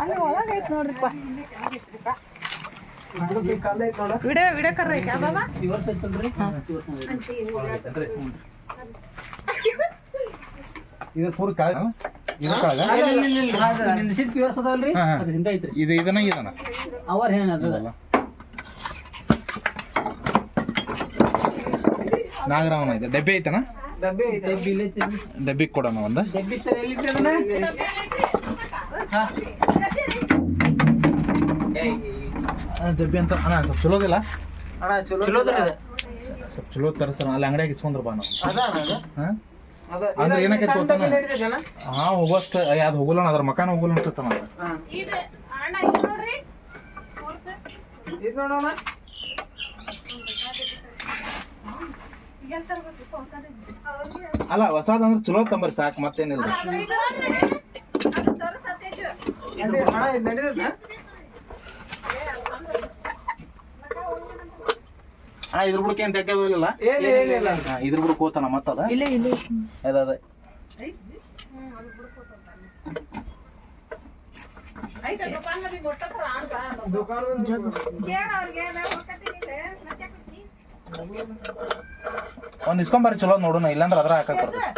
ಅಲ್ಲಿ ಒಳಗೆ ಐತೆ ನೋಡ್ರಿಪ್ಪ. ವಿಡಿಯೋ ಕರ್ರ ಐತೆ ಬಾಬಾ. ಇದು ಪೂರ ಕಾಳ ಇದು ಇದನ್ನ ಇದನ್ನ ಅವರ್ ಏನಲ್ಲ ನಾಗರಾವನ ಇದೆ ಡಬ್ಬಿ ಐತನ ಡಬ್ಬಿ ಕೊಡೋಣ ಒಂದು ಡಬ್ಬಿ ಅಂತ ಅಣ್ಣ ಸ್ವಲ್ಪ ಚಲೋದಿಲ್ಲ ಸ್ವಲ್ಪ ಚಲೋ ತರಿಸೋಣ ಅಲ್ಲಿ ಅಂಗಡಿಯಾಗ ಇಸ್ಕೊಂಡ್ರ ಬಾ ನಾವು ಅಂದ್ರೆ ಏನಕ್ಕೆ ಗೊತ್ತಾನ ಹಾ ಹೋಗೋಷ್ಟ ಯಾವ್ದು ಹೋಗಲ್ಲ ಅದ್ರ ಮಕಾನ ಹೋಗಲ್ಲ ಅನ್ಸುತ್ತ ಅಲ್ಲ ಹೊಸಾದ ಅಂದ್ರೆ ಚಲೋ ತಂಬರಿ ಸಾಕು ಮತ್ತೇನಿಲ್ಲ ಅಣ್ಣ ಇದ್ರ ಬುಡಕ್ಕೆ ಏನ್ ತೆಗ್ಗೋದಿಲ್ಲ ಇದ್ರ ಬುಡಕ್ ಹೋತಾನ ಮತ್ತದ ಅದ ಒಂದ್ ಇಸ್ಕೊಂಬರಿ ಚಲೋ ನೋಡೋಣ ಇಲ್ಲಾಂದ್ರೆ ಅದ್ರ ಹಾಕಕ್ ಬರ್ತದೆ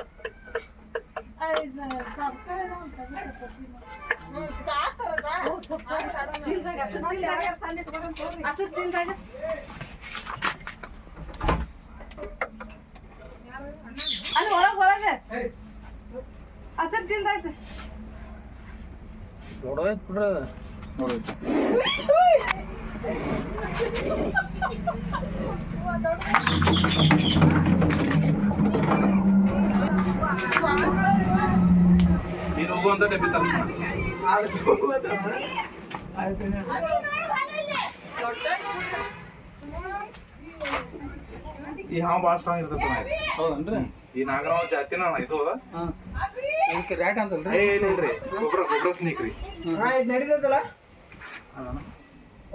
ಅಲ್ಲಿ ಒಳಗೆ ಹಸರ್ ಚೀಲ್ದೈತೆ ನೋಡೋಯ್ತು ಬಿಡ್ರ ನೋಡೋಯ್ತು ಇದು ಹೋಗುವಂತ ಡಬ್ಬಿ ತರ್ಸೋಣ ಈ ಹಾವು ಭಾಳ ಸ್ಟ್ರಾಂಗ್ ಇರ್ತೈತೆ ಹೌದನ್ರಿ ಈ ನಾಗರಾವ್ ಜಾತಿನ ಇದು ಇದಕ್ಕೆ ರ್ಯಾಟ್ ಅಂತಲ್ರಿ ಇಲ್ರಿ ಗೊಬ್ರ ಸ್ನೇಕ್ ರೀ ನಡೀತದಲ್ಲ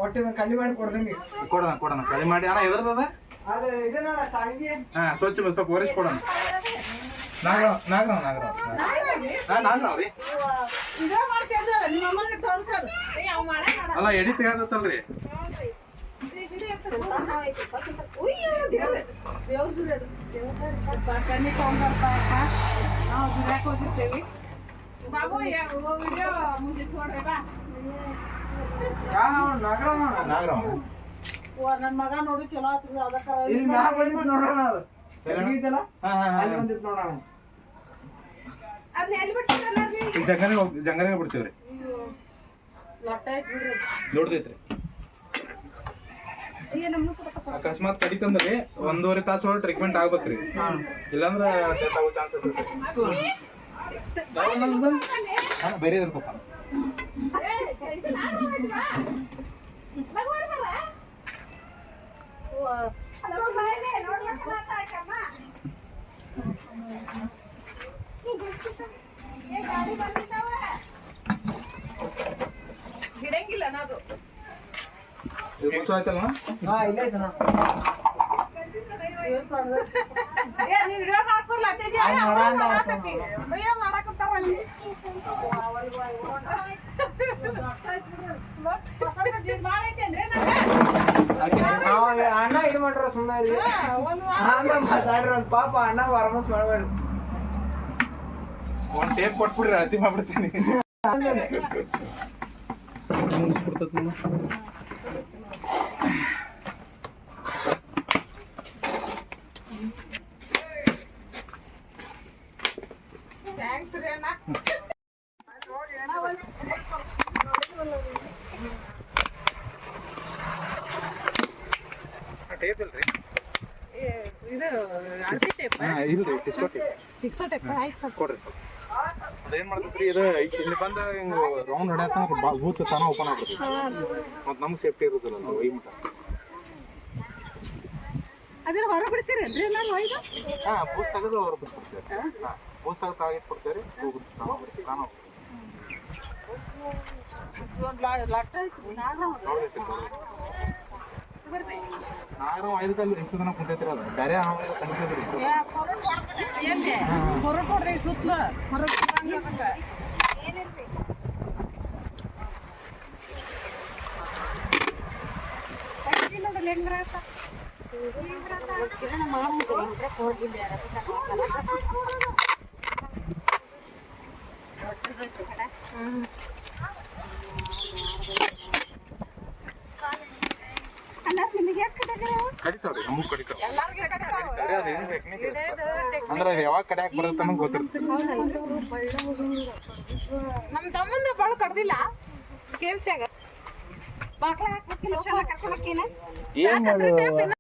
ಒಟ್ಟು ಕಲ್ಲಿ ಮಾಡಿ ಕೊಡ್ದಂಗೆ ಕೊಡೋಣ ಕಳಿ ಮಾಡಿ ಅಣ್ಣ ಎದ್ರದ ಅದು ಇದನ್ನ ಸಾಣಿಗೆ ಹಾ ಸ್ವಚ್ಛ ಸ್ವಲ್ಪ ಒರೆಸಿ ಕೊಡೋಣ ನಾಗರಾವ್ ರೀ ಅಲ್ಲ ಎಡಿ ತೆಗೆದತ್ತಲ್ರಿ ಬಾಬು ವಿಡಿಯೋ ಮುಂದೆ ನೋಡ್ರಿ ಬಾ ನಾಗರಾವ್ ನನ್ ಮಗ ನೋಡಿ ಚಲೋ ಆತ್ರಿ ಅದಕ್ಕ ಇಲ್ಲಿ ಮ್ಯಾಗ ಬಂದಿತ್ತು ನೋಡೋಣ ಅದು ತೆಗಿದಲ್ಲ ಅಲ್ಲಿ ಬಂದಿತ್ತು ನೋಡೋಣ ಅದನ್ನ ಎಲ್ಲಿ ಬಿಡ್ತೀರಲ್ಲ ಜಂಗಲಿಗೆ ಬಿಡ್ತೀವ್ರಿ ಲಟ್ಟ ಐತ್ ಬಿಡ್ರಿ ದೊಡ್ಡದೈತ್ರಿ ಅಕಸ್ಮಾತ್ ಕಡಿತಂದ್ರಿ 1.5 ತಾಸು ಒಳಗೆ ಟ್ರೀಟ್ಮೆಂಟ್ ಆಗ್ಬೇಕ್ರಿ ಇಲ್ಲಾಂದ್ರೆ ಡೆತ್ ಆಗೋ ಚಾನ್ಸ್ ಇರ್ತೈತಿ ಬೇರೆ ಇರ್ಬೇಕ ಗಿಡಂಗಿಲ್ಲ ನಾದು ಮುಚ್ಚ ಆಯ್ತಲ್ಲ ಇಲ್ಲ ಐತನ ನೀವ್ ವಿಡಿಯೋ ಮಾಡ್ಕೊಲ್ಲ ಅತ್ತೇಜಿ ವಿಡಿಯೋ ಮಾಡಕತ್ತಾರ ಅಲ್ಲಿ ಅಣ್ಣ ಇದು ಮಾಡ್ರ ಸುಮ್ಮನೆ ಮಾತಾಡ್ರ ಪಾಪ ಅಣ್ಣ ವಾರಮಸ್ ಮಾಡ್ಬೇಡ್ರಿ ಒಂದ್ ಟೇಪ್ ಕೊಟ್ಬಿಡ್ರಿ ಅಳತಿ ಮಾಡ್ಬಿಡ್ತೀನಿ ಥ್ಯಾಂಕ್ಸ್ ರೀ ಅಣ್ಣ ಟೇಪ್ ಇಲ್ರಿ ಇದು ಅಳತಿ ಟೇಪ್ ಇಲ್ರಿ ಟಿಸ್ಕೋ ಟೇಪ್ ಫಿಕ್ಸೋ ಟೇಪ್ ಆಯ್ತು ಕೊಡ್ರಿ ಸ್ವಲ್ಪ ಅದೇನ್ ಮಾಡ್ತೈತ್ರಿ ಇದು ಇಲ್ಲಿ ಬಂದ ಹಿಂಗ ರೌಂಡ್ ಹೊಡ್ಯಾಕ ಬೂತ್ ತಾನ ಓಪನ್ ಆಗ್ತೈತಿ ಮತ್ ನಮ್ಗೆ ಸೇಫ್ಟಿ ಇರುದಿಲ್ಲ ನಾವು ಒಯ್ ಮಟ ಅದ್ರ ಹೊರ ಬಿಡ್ತೀರೇನ್ರಿ ನಾನು ಒಯ್ದು ಹಾ ಬೂತ್ ತೆಗೆದು ಅವ್ರು ಬಿಟ್ಬಿಡ್ತೇವೆ ಹಾ ಬೂತ್ ತೆಗೆದು ತಾಗಿಟ್ಟು ಕೊಡ್ತೇವೆ ತಾನು ಲಟ್ಟ ಐತಿ ನಾಗರಾವ್ 5 ಕಲ್ಲು ಎಷ್ಟು ದಿನ ಕುಂತೈತ್ರಿ ಅದು ಬೇರೆ ಹಾವೆಲ್ಲ ಕಂಡಿದ್ರಿ ಹೊರ ಕೊಡ್ರಿ ಸುತ್ತಲ ಹೊರ ಅಲ್ಲಿ ಹೆಂಗ್ ಬರತ್ತ? ಕಿರಣ ಮಾಡ್ಬಿಟ್ರು ಅಂದ್ರೆ ಹೋಗಿಲ್ಲ ಯಾರು ಅಲ್ಲ ನಿಮಗೆ ಯಾಕೆ ಕಡಿತಾವ್ರಿ ನಮಗೂ ಕಡಿತಾವ ಎಲ್ಲಾರ್ಗೂ ಅಂದ್ರೆ ಅದು ಯಾವಾಗ ಕಡಿಯಾಕ ಬರುತ್ತೆ ಅನ್ನೋದು ಗೊತ್ತಿರುತ್ತೆ. ನಮ್ ತಮ್ಮಂದ ಬಾಳ ಕಡ್ದಿಲ್ಲ ಕೇಳ್ಸ್ಯಾಗ ಬಾಕ್ಲ ಹಾಕ್ಬೇಕಿಲ್ಲ ಕರ್ಕೊಂಡು ಹೋಗ್ತೀನಿ ಏನ್